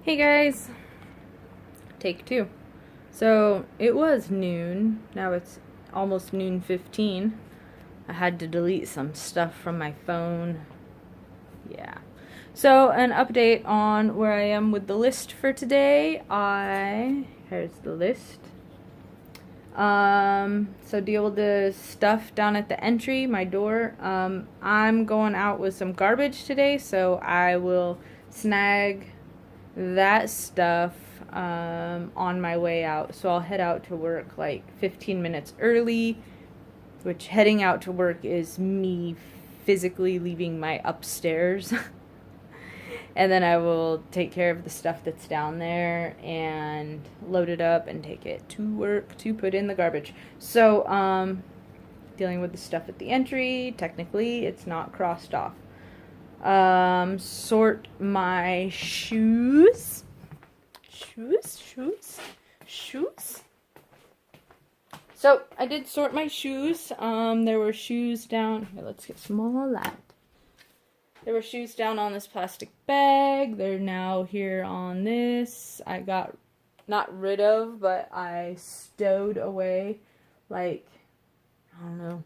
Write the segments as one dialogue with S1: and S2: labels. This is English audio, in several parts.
S1: Hey guys, take two. So it was noon, now it's almost noon 15. I had to delete some stuff from my phone. Yeah. So an update on where I am with the list for today. Here's the list. So deal with the stuff down at the entry, my door. I'm going out with some garbage today, so I will snag that stuff on my way out. So I'll head out to work like 15 minutes early, which heading out to work is me physically leaving my upstairs. And then I will take care of the stuff that's down there and load it up and take it to work to put in the garbage. So, dealing with the stuff at the entry, technically it's not crossed off. Sort my shoes. Shoes. So, I did sort my shoes. There were shoes down. Here, let's get some more light. There were shoes down on this plastic bag. They're now here on this. I got, not rid of, but I stowed away like, I don't know,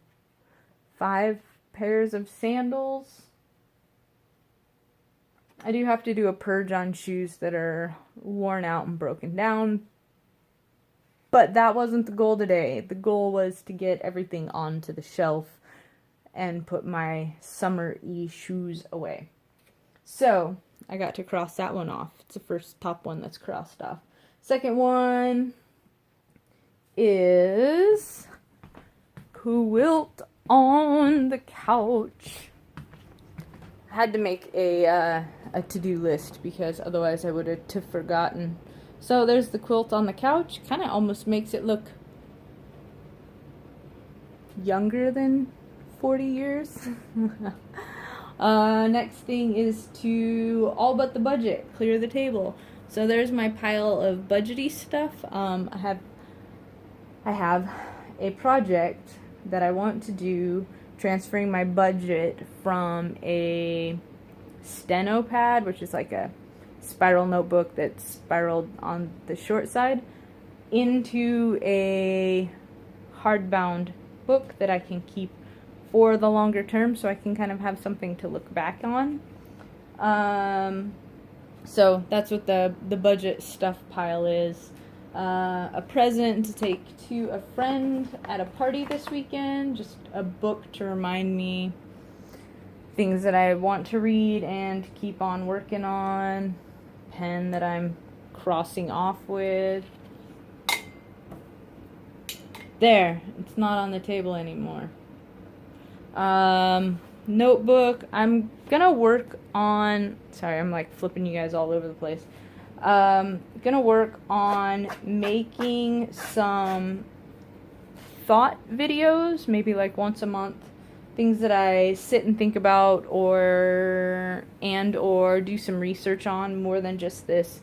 S1: 5 pairs of sandals. I do have to do a purge on shoes that are worn out and broken down. But that wasn't the goal today. The goal was to get everything onto the shelf and put my summer-y shoes away. So, I got to cross that one off. It's the first top one that's crossed off. Second one is quilt on the couch. I had to make a to-do list because otherwise I would have forgotten. So there's the quilt on the couch. Kind of almost makes it look younger than 40 years. Next thing is to all but the budget, clear the table. So there's my pile of budgety stuff. I have a project that I want to do, transferring my budget from a steno pad, which is like a spiral notebook that's spiraled on the short side, into a hardbound book that I can keep for the longer term, so I can kind of have something to look back on. So that's what the budget stuff pile is. A present to take to a friend at a party this weekend. Just a book to remind me things that I want to read and keep on working on. Pen that I'm crossing off with. There, it's not on the table anymore. Notebook. I'm gonna work on, sorry, I'm like flipping you guys all over the place. Gonna work on making some thought videos, maybe like once a month. Things that I sit and think about or do some research on, more than just this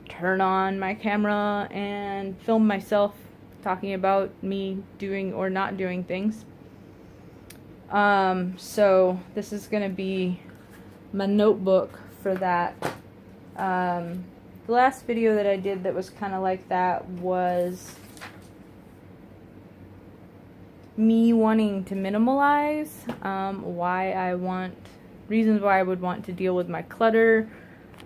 S1: turn on my camera and film myself talking about me doing or not doing things. So this is gonna be my notebook for that. The last video that I did that was kind of like that was me wanting to minimalize, reasons why I would want to deal with my clutter,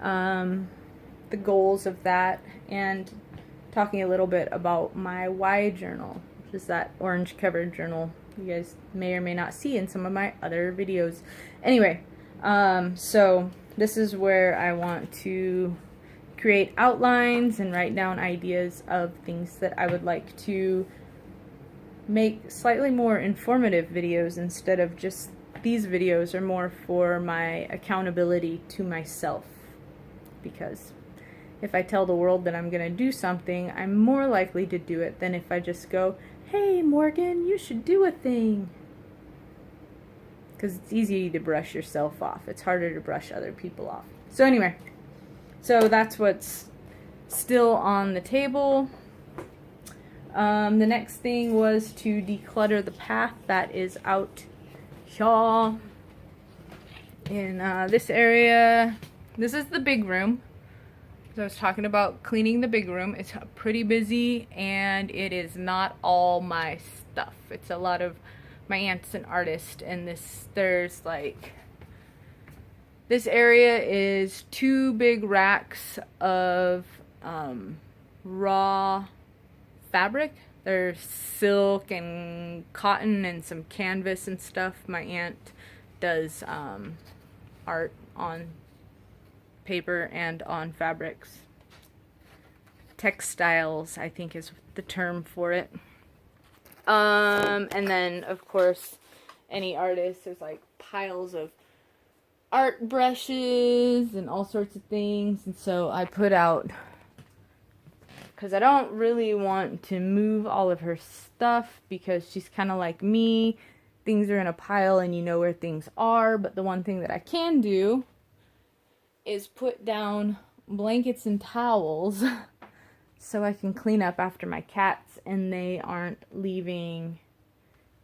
S1: the goals of that, and talking a little bit about my why journal, which is that orange covered journal you guys may or may not see in some of my other videos. Anyway, so this is where I want to create outlines and write down ideas of things that I would like to make slightly more informative videos instead of just these videos are more for my accountability to myself. Because if I tell the world that I'm going to do something, I'm more likely to do it than if I just go, hey Morgan, you should do a thing. Because it's easy to brush yourself off. It's harder to brush other people off. So anyway, so that's what's still on the table. The next thing was to declutter the path that is out here in this area. This is the big room. So I was talking about cleaning the big room. It's pretty busy, and it is not all my stuff. It's a lot of my aunt's an artist, and there's like, this area is 2 big racks of raw fabric. There's silk and cotton and some canvas and stuff. My aunt does art on paper and on fabrics. Textiles, I think, is the term for it. And then, of course, any artist, there's like piles of art brushes and all sorts of things. And so I put out, because I don't really want to move all of her stuff, because she's kind of like me. Things are in a pile and you know where things are. But the one thing that I can do is put down blankets and towels so I can clean up after my cats and they aren't leaving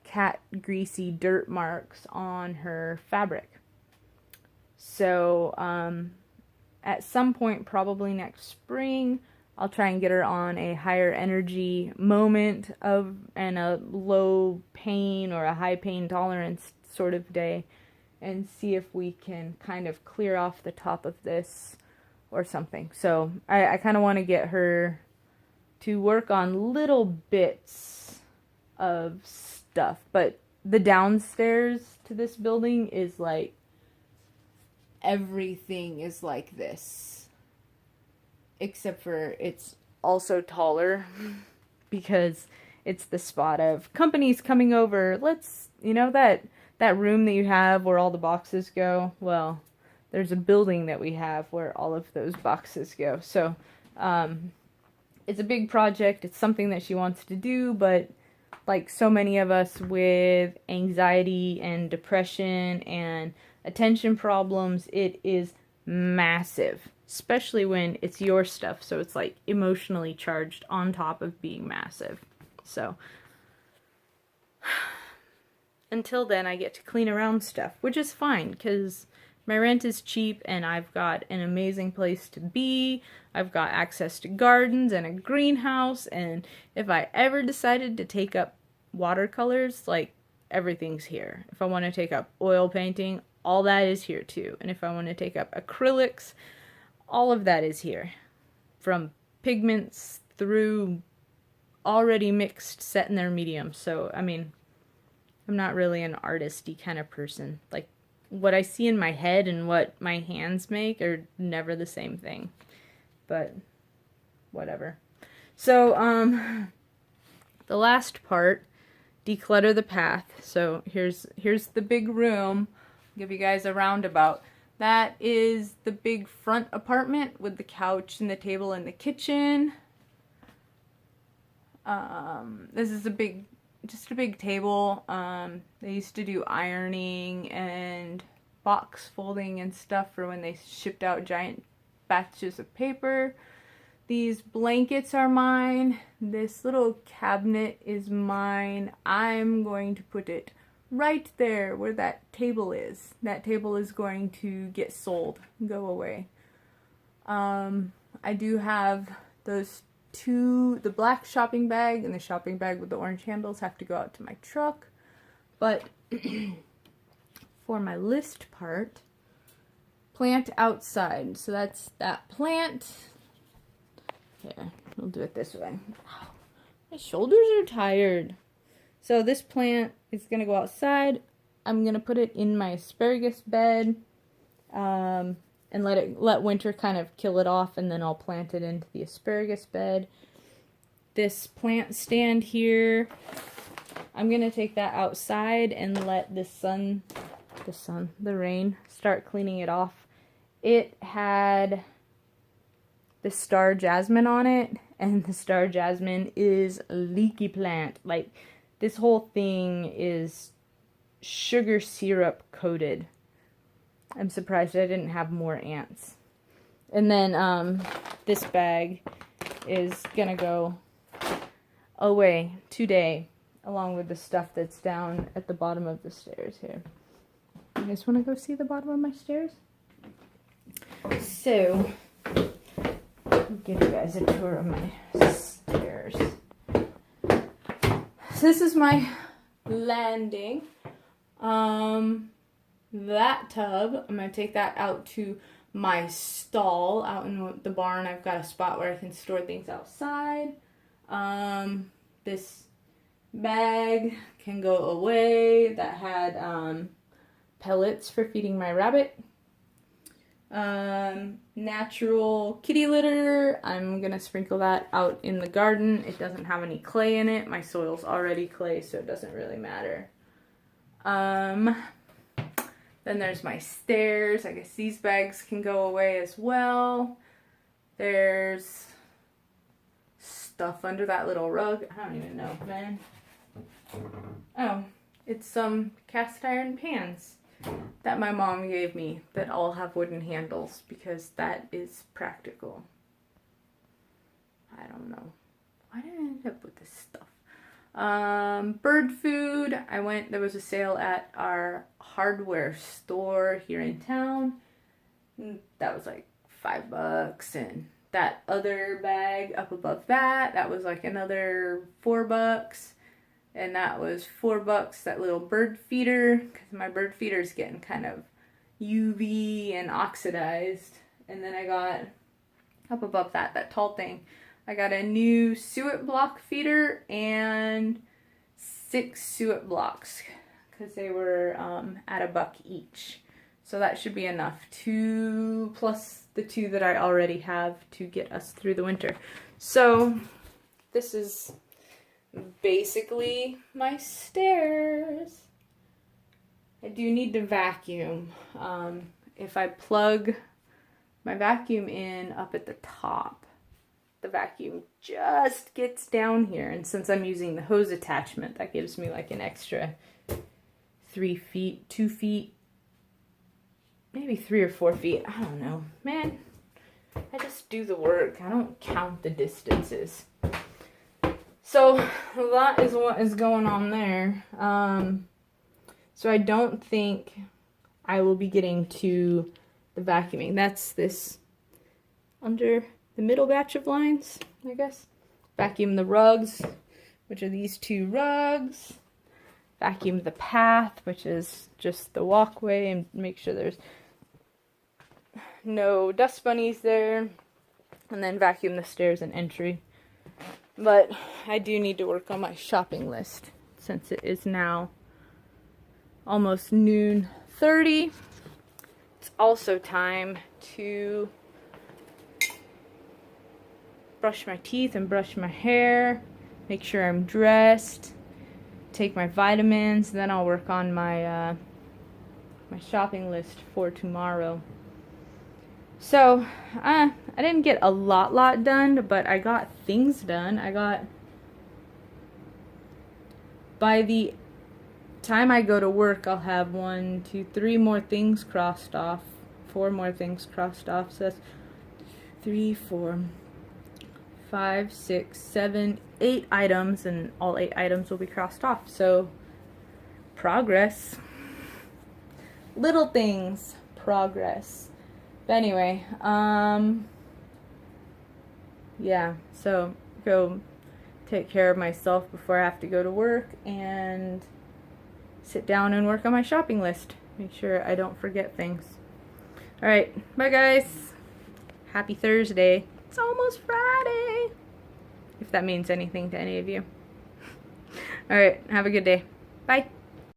S1: cat greasy dirt marks on her fabric. So at some point, probably next spring, I'll try and get her on a higher energy moment and a low pain or a high pain tolerance sort of day, and see if we can kind of clear off the top of this or something. So I kind of want to get her to work on little bits of stuff. But the downstairs to this building is like, everything is like this. Except for it's also taller because it's the spot of companies coming over. Let's, that room that you have where all the boxes go, well, there's a building that we have where all of those boxes go. So it's a big project. It's something that she wants to do, but like so many of us with anxiety and depression and attention problems, it is massive, especially when it's your stuff. So it's like emotionally charged on top of being massive. So until then, I get to clean around stuff, which is fine because my rent is cheap and I've got an amazing place to be. I've got access to gardens and a greenhouse, and if I ever decided to take up watercolors, like, everything's here. If I want to take up oil painting, all that is here too. And if I want to take up acrylics, all of that is here. From pigments through already mixed, set in their medium. So, I mean, I'm not really an artisty kind of person. Like, what I see in my head and what my hands make are never the same thing. But, whatever. So, the last part, declutter the path. So, here's the big room. I'll give you guys a roundabout. That is the big front apartment with the couch and the table in the kitchen. This is just a big table. They used to do ironing and box folding and stuff for when they shipped out giant batches of paper. These blankets are mine. This little cabinet is mine. I'm going to put it right there where that table is. That table is going to get sold, go away. I do have those two, the black shopping bag and the shopping bag with the orange handles have to go out to my truck. But for my list part, plant outside. So that's that plant. Here, we'll do it this way. Ow, my shoulders are tired. So this plant is going to go outside. I'm going to put it in my asparagus bed and let winter kind of kill it off, and then I'll plant it into the asparagus bed. This plant stand here, I'm going to take that outside and let the rain start cleaning it off. It had the star jasmine on it, and the star jasmine is a leaky plant. Like, this whole thing is sugar syrup coated. I'm surprised I didn't have more ants. And then this bag is gonna go away today, along with the stuff that's down at the bottom of the stairs here. You guys want to go see the bottom of my stairs? So, give you guys a tour of my stairs. So this is my landing. That tub, I'm going to take that out to my stall out in the barn. I've got a spot where I can store things outside. This bag can go away that had pellets for feeding my rabbit. Natural kitty litter, I'm going to sprinkle that out in the garden. It doesn't have any clay in it. My soil's already clay, so it doesn't really matter. Then there's my stairs. I guess these bags can go away as well. There's stuff under that little rug. I don't even know, man. Oh, it's some cast iron pans that my mom gave me that all have wooden handles because that is practical. I don't know. Why did I end up with this stuff? Bird food. There was a sale at our hardware store here in town. That was like $5, and that other bag up above that was like another $4, and that was $4, that little bird feeder, because my bird feeder is getting kind of UV and oxidized. And then I got up above that tall thing, I got a new suet block feeder and 6 suet blocks because they were at $1 each. So that should be enough. 2 plus the 2 that I already have to get us through the winter. So this is basically my stairs. I do need to vacuum. If I plug my vacuum in up at the top, the vacuum just gets down here, and since I'm using the hose attachment, that gives me like an extra 3 feet, 2 feet, maybe 3 or 4 feet. I don't know, man. I just do the work. I don't count the distances. So that is what is going on there. So I don't think I will be getting to the vacuuming. That's this under the middle batch of lines, I guess. Vacuum the rugs, which are these 2 rugs. Vacuum the path, which is just the walkway, and make sure there's no dust bunnies there. And then vacuum the stairs and entry. But I do need to work on my shopping list since it is now almost noon 30. It's also time to brush my teeth and brush my hair, make sure I'm dressed, take my vitamins, then I'll work on my my shopping list for tomorrow. So I didn't get a lot done, but I got things done. By the time I go to work, I'll have 1, 2, 3 more things crossed off, 4 more things crossed off. So that's 3, 4, 5, 6, 7, 8 items, and all 8 items will be crossed off. So progress. Little things, progress. But anyway, yeah, so go take care of myself before I have to go to work and sit down and work on my shopping list. Make sure I don't forget things. Alright, bye guys. Happy Thursday. It's almost Friday, if that means anything to any of you. Alright, have a good day. Bye.